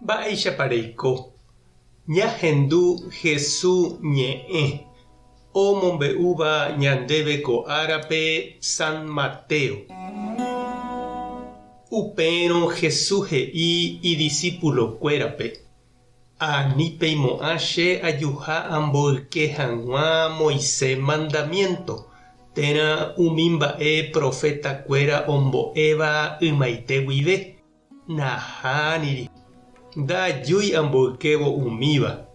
Mba'eichapareiko. Ñahendu Jesús ñe'ẽ omombe'úva ñandéve ko árape San Mateo. Upérõ Jesús he'i idiscípulokuérape: Anípeimo'ã che ajuha amboyke hag̃ua Moisés mandamiento térã umi mba'e profetakuéra ombo'éva ymaite guive. Nahániri. Ndajúi amboykévo umíva.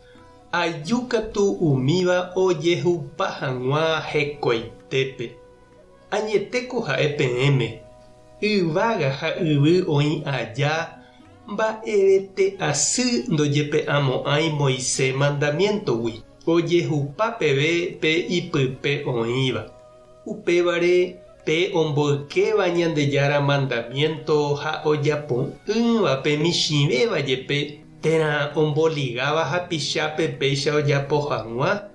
Ajúkatu umíva ojehupa hag̃ua hekoitépe. Añetéko ha'e peẽme. Yvága ha yvy oĩ aja mba'evete asy ndojepe'amo'ãi Moisés mandamientogui. Ojehupa peve pe ipype oĩva. Upévare pe omboykéva Ñandejára mandamiento ha ojapo'ỹva pe michĩvéva jepe térã omboligáva hapichápe péicha ojapo hag̃ua.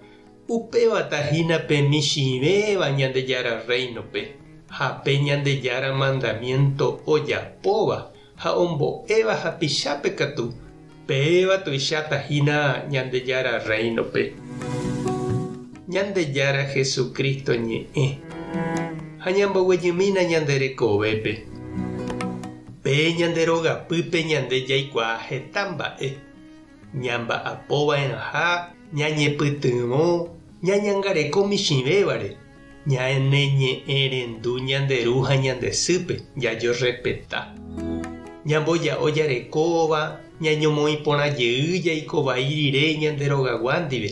Upévatahína pe michĩvéva Ñandejára reinope. Ha pe Ñandejára mandamiento ojapóva ha ombo'éva hapichápe katu péva tuichatahína Ñandejára reinope. Ñandejára Jesucristo ñe'ẽ ha ñamboguejymína ñanderekovépe. Pe ñanderogapýpe ñande jaikuaa heta mba'e. Ñamba'apova'erãha ñañepytyvõ ñañangareko michĩvévare. Ñaneñe'ẽrendu ñanderu ha ñandesýpe jajorepeta. Ñamboja'o jarekóva ñañomoĩ porãjey jaikovai rire ñanderogagua ndive.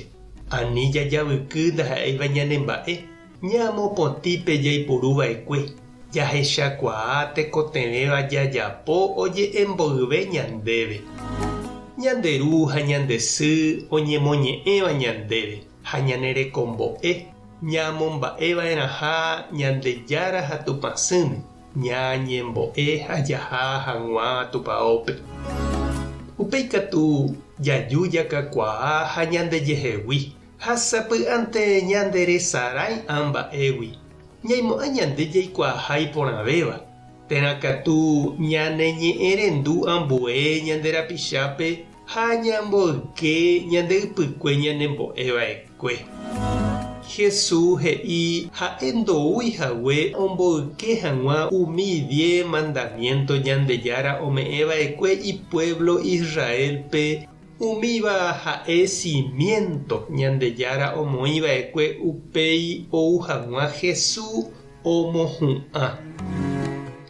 Ani jajavyky ndaha'éiva ñanemba'e. Ñamopotĩpe jaiporuva'ekue. Jahechakuaa tekotevẽva jajapo oje'emboyve ñandéve. Ñanderu ha ñandesy oñemoñe'ẽva ñandéve ha ñanerekombo'e. Ñamomba'eva'erãha Ñandejára ha tupãsýme. Ñañembo'e ha jaha hag̃ua tupãópe. Upéikatu jaju jakakuaa ha ñandejehegui. Ha sapy'ánte ñanderesarai'ã mba'égui. Ñaimo'ã ñande jaikuaahái porãvéva. Térãkatu ñaneñe'ẽrendu ambue ñanderapichápe ha ñamboyke ñandeypykue ñanembo'eva'ekue. Jesús he'i ha'e ndoúihague omboyke hag̃ua umi 10 mandamiento Ñandejára ome'ẽva'ekue ipueblo Israelpe. Umíva ha'e cimiento Ñandejára omoĩva'ekue upéi ou hag̃ua Jesús omohu'ã.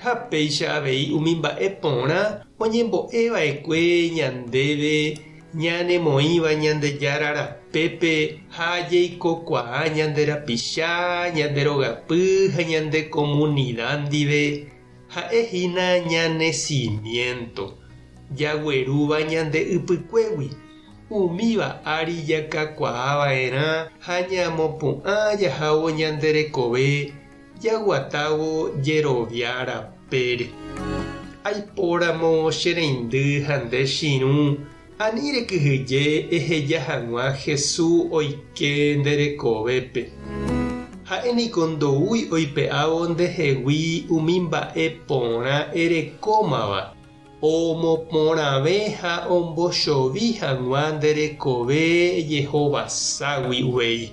Ha péicha avei umi mba'e porã oñembo'eva'ekue ñandéve ñanemoĩva Ñandejára rapépe ha jaikokuaa ñanderapicha, ñanderogapy ha ñande comunidad ndive. Ha'ehína ñane cimiento. Jaguerúva ñande ypykuégui. Umíva ári jakakuaava'erã ha ñamopu'ã jahávo ñanderekove jaguatávo jerovia rapére. Aipóramo che reindy ha nde chiru ani rekyhyje eheja hag̃ua Jesús oike nderekovépe. Ha'éniko ndoúi oipe'ávo ndehegui umi mba'e porã erekómava. Omoporãve ha ombochovi hag̃ua nderekove jehovaságui uvéi.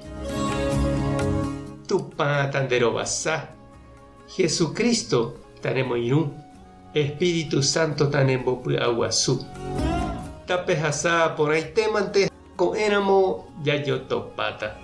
Tupãta nderovasa. Jesucristo taremoirũ. Espíritu Santo tanembopy'aguasu. Tapehasa porãitémante ko'ẽramo jajotopáta.